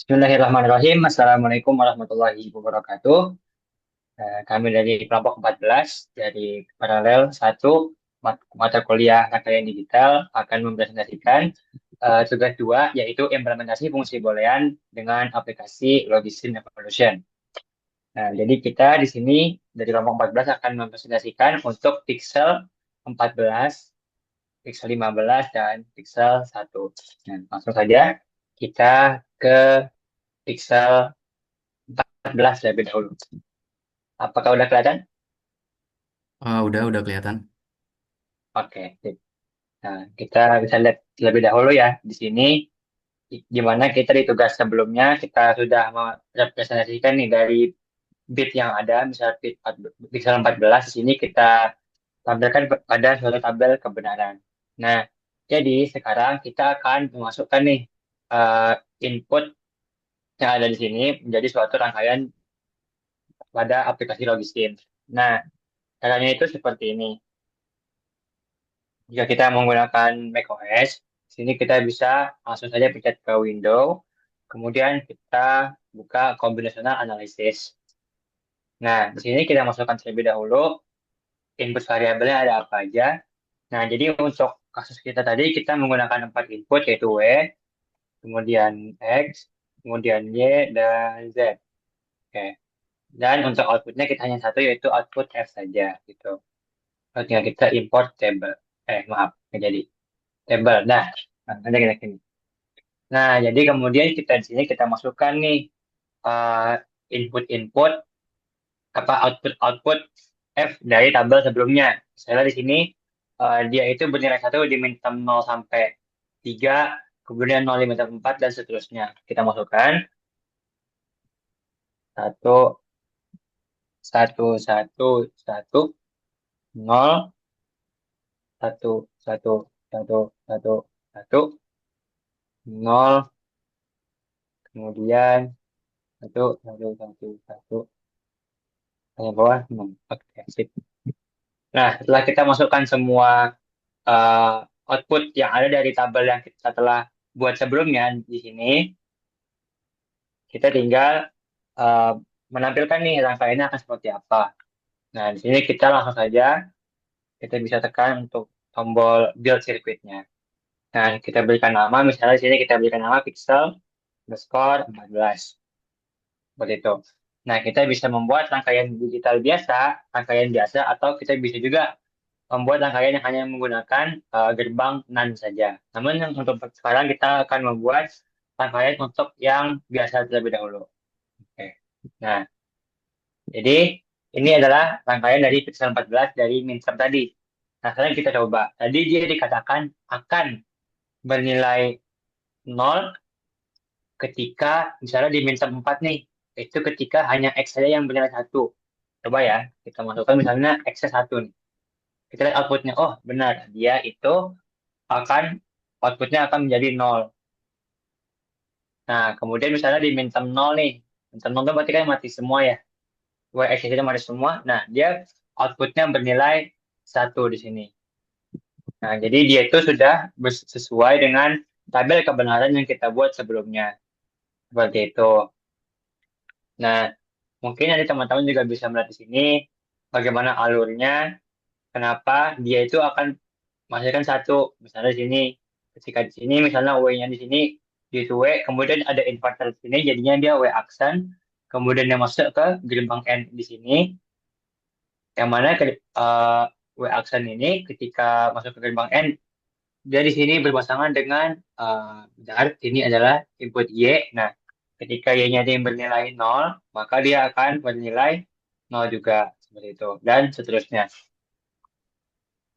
Bismillahirrahmanirrahim. Assalamualaikum warahmatullahi wabarakatuh. Kami dari kelompok 14 dari paralel satu mata kuliah rangkaian digital akan mempresentasikan tugas 2 yaitu implementasi fungsi boolean dengan aplikasi Logisim Evolution. Nah, jadi kita di sini dari kelompok 14 akan mempresentasikan untuk pixel 14, pixel 15, dan pixel 1. Nah, langsung saja kita ke pixel 14 terlebih dahulu. Apakah udah kelihatan? Udah kelihatan. Oke, sip. Nah, kita bisa lihat terlebih dahulu ya di sini di mana kita di tugas sebelumnya kita sudah merepresentasikan nih dari bit yang ada, misal pixel 14 di sini kita tampilkan pada suatu tabel kebenaran. Nah, jadi sekarang kita akan memasukkan nih eh, input yang ada di sini menjadi suatu rangkaian pada aplikasi Logisim. Nah, caranya itu seperti ini. Jika kita menggunakan macOS, sini kita bisa langsung saja pencet ke window, kemudian kita buka combinational analysis. Nah, di sini kita masukkan terlebih dahulu input variabelnya ada apa aja. Nah, jadi untuk kasus kita tadi kita menggunakan 4 input yaitu W, kemudian X, kemudian Y, dan Z. Oke. Dan untuk outputnya kita hanya satu yaitu output F saja gitu. Lalu tinggal kita import table. Maaf, nggak jadi. Table. Nah, ada kita gini. Nah, jadi kemudian kita di sini kita masukkan nih uh, input-input apa output-output F dari tabel sebelumnya. Misalnya di sini dia itu bernilai satu diminta 0 sampai 3, kemudian 0 diminta 4 dan seterusnya. Kita masukkan satu satu satu satu 0 satu satu satu satu satu 0 kemudian satu satu satu satu yang bawah 6. Oke, sip. Nah, setelah kita masukkan semua uh, output yang ada dari tabel yang kita telah buat sebelumnya di sini, kita tinggal uh, menampilkan nih rangkaiannya akan seperti apa. Nah, di sini kita langsung saja kita bisa tekan untuk tombol build circuitnya. Nah, kita berikan nama, misalnya di sini kita berikan nama pixel underscore 14. Seperti itu. Nah, kita bisa membuat rangkaian digital biasa, rangkaian biasa, atau kita bisa juga membuat rangkaian yang hanya menggunakan gerbang NAND saja. Namun yang untuk sekarang kita akan membuat rangkaian untuk yang biasa terlebih dahulu. Oke. Nah, jadi ini adalah rangkaian dari pixel 14 dari MinSub tadi. Nah, sekarang kita coba. Tadi dia dikatakan akan bernilai 0 ketika misalnya di MinSub 4 nih. Itu ketika hanya X saja yang bernilai satu. Coba ya, kita masukkan misalnya X-nya 1 nih. Kita lihat outputnya. Oh, benar. Dia itu akan outputnya akan menjadi nol. Nah, kemudian misalnya di mintam nol nih. Mintam nol itu berarti kan mati semua ya. WX itu mati semua. Nah, dia outputnya bernilai satu di sini. Nah, jadi dia itu sudah sesuai dengan tabel kebenaran yang kita buat sebelumnya. Seperti itu. Nah, mungkin nanti teman-teman juga bisa melihat di sini bagaimana alurnya, kenapa dia itu akan menghasilkan satu. Misalnya di sini, ketika di sini misalnya W-nya di sini di W, kemudian ada inverter di sini, jadinya dia W aksen, kemudian dia masuk ke gelombang N di sini, yang mana W aksen ini ketika masuk ke gelombang N, dia di sini berpasangan dengan benar, ini adalah input Y. Nah, ketika Y-nya dia bernilai nol, maka dia akan bernilai nol juga, seperti itu, dan seterusnya.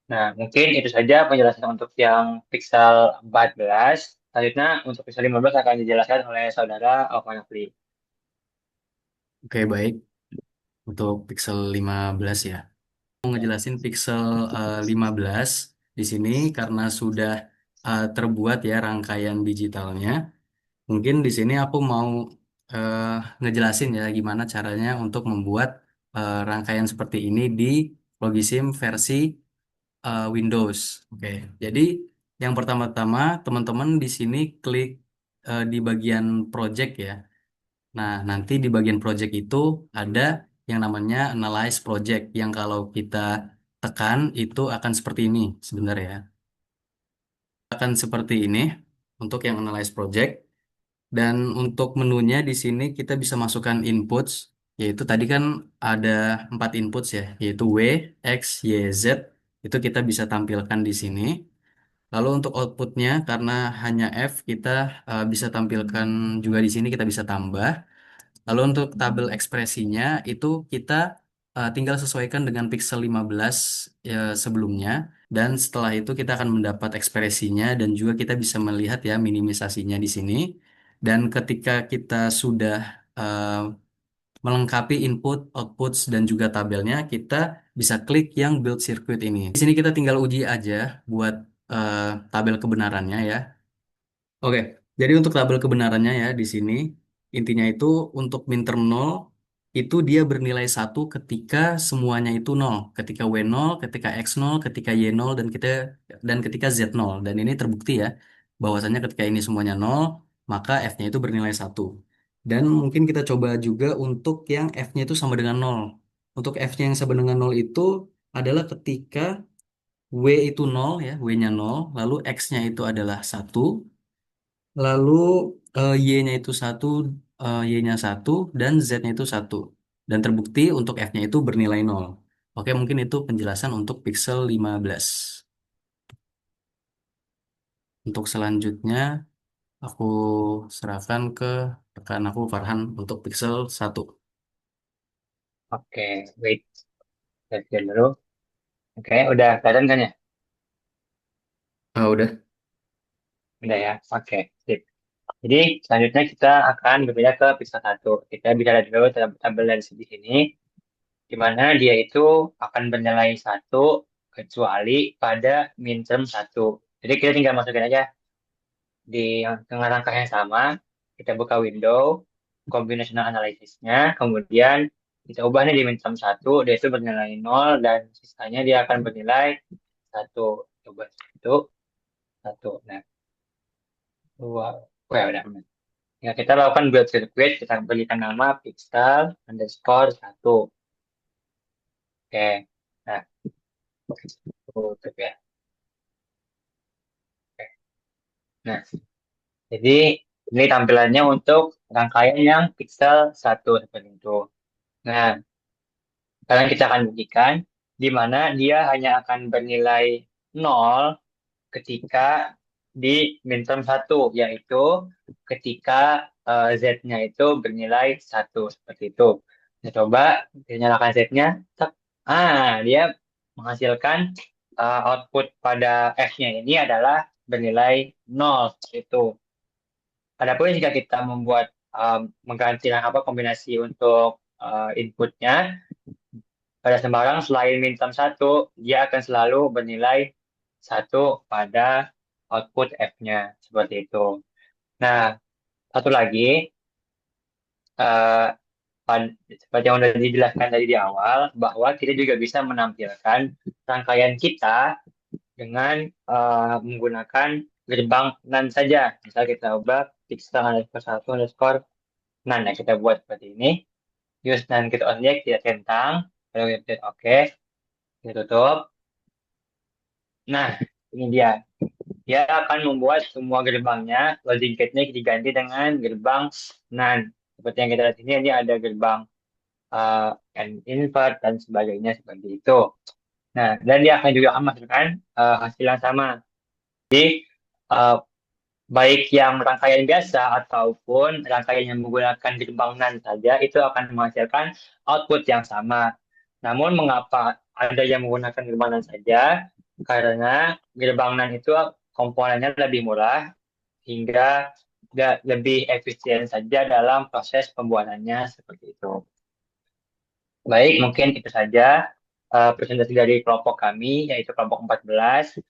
Nah, mungkin itu saja penjelasan untuk yang Pixel 14. Selanjutnya, untuk Pixel 15 akan dijelaskan oleh saudara Alvan Afli. Oke, baik. Untuk Pixel 15 ya. Mau Ya. ngejelasin Pixel 15 di sini karena sudah terbuat ya rangkaian digitalnya. Mungkin di sini aku mau eh, ngejelasin ya gimana caranya untuk membuat rangkaian seperti ini di Logisim versi Windows. Oke, jadi yang pertama-tama teman-teman di sini klik di bagian project ya. Nah, nanti di bagian project itu ada yang namanya analyze project yang kalau kita tekan itu akan seperti ini sebenarnya. Akan seperti ini untuk yang analyze project. Dan untuk menunya di sini kita bisa masukkan inputs, yaitu tadi kan ada 4 inputs ya, yaitu W, X, Y, Z. Itu kita bisa tampilkan di sini. Lalu untuk outputnya, karena hanya F, kita bisa tampilkan juga di sini, kita bisa tambah. Lalu untuk tabel ekspresinya, itu kita tinggal sesuaikan dengan pixel 15 ya, sebelumnya. Dan setelah itu kita akan mendapat ekspresinya dan juga kita bisa melihat ya minimisasinya di sini. Dan ketika kita sudah eh, melengkapi input, outputs, dan juga tabelnya, kita bisa klik yang build circuit ini. Di sini kita tinggal uji aja buat eh, tabel kebenarannya ya. Oke, jadi untuk tabel kebenarannya ya di sini intinya itu untuk min term 0 itu dia bernilai 1 ketika semuanya itu 0. Ketika W 0, ketika X 0, ketika Y 0 dan ketika Z 0. Dan ini terbukti ya bahwasanya ketika ini semuanya 0, maka F-nya itu bernilai 1. Dan mungkin kita coba juga untuk yang F-nya itu sama dengan 0. Untuk F-nya yang sama dengan 0 itu adalah ketika W itu 0 ya, W-nya 0, lalu X-nya itu adalah 1. Lalu Y-nya itu satu, Y-nya satu, dan Z-nya itu satu. Dan terbukti untuk F-nya itu bernilai nol. Oke, mungkin itu penjelasan untuk pixel 15. Untuk selanjutnya, aku serahkan ke rekan aku Farhan untuk pixel 1. Oke, wait. Lihat dulu. Oke, udah kelihatan kan ya? Ah, udah. Udah ya. Oke, sip. Jadi selanjutnya kita akan berpindah ke pixel satu. Kita bisa lihat dulu tabel dari segi sini, di mana dia itu akan bernilai satu kecuali pada min term satu. Jadi kita tinggal masukin aja dengan langkah yang sama. Kita buka window, combinational analysis-nya, kemudian kita ubah nih di min term satu, dia itu bernilai nol dan sisanya dia akan bernilai satu. Coba satu, satu. Nah, dua. Oh ya udah. Ya, kita lakukan build circuit, kita berikan nama pixel underscore satu. Oke. Nah, tutup ya. Oke. Nah, jadi ini tampilannya untuk rangkaian yang pixel satu seperti itu. Nah, sekarang kita akan buktikan di mana dia hanya akan bernilai nol ketika di minterm satu, yaitu ketika Z-nya itu bernilai satu seperti itu. Kita coba nyalakan Z-nya. Tak. Dia menghasilkan output pada F-nya ini adalah bernilai nol seperti itu. Adapun jika kita membuat mengganti apa kombinasi untuk inputnya pada sembarang selain minterm satu, dia akan selalu bernilai satu pada output F-nya seperti itu. Nah, satu lagi, eh, seperti yang sudah dijelaskan tadi di awal, bahwa kita juga bisa menampilkan rangkaian kita dengan menggunakan gerbang NAND saja. Misal kita ubah pixel underscore satu underscore NAND. Nah, kita buat seperti ini. Use NAND get object, kita centang, lalu kita oke, kita tutup. Nah, ini dia. Dia akan membuat semua gerbangnya, logic gate-nya diganti dengan gerbang NAND. Seperti yang kita lihat ini, ada gerbang uh, and invert dan sebagainya seperti itu. Nah, dan dia akan juga akan masukkan hasil yang sama. Jadi, uh, baik yang rangkaian biasa ataupun rangkaian yang menggunakan gerbang NAND saja, itu akan menghasilkan output yang sama. Namun, mengapa ada yang menggunakan gerbang NAND saja? Karena gerbang NAND itu komponennya lebih murah, hingga lebih efisien saja dalam proses pembuatannya seperti itu. Baik, mungkin itu saja presentasi dari kelompok kami, yaitu kelompok 14.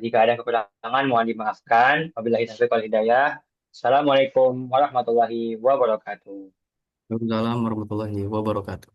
Jika ada kekurangan, mohon dimaafkan. Wabillahi taufiq wal hidayah. Assalamualaikum warahmatullahi wabarakatuh. Waalaikumsalam warahmatullahi wabarakatuh.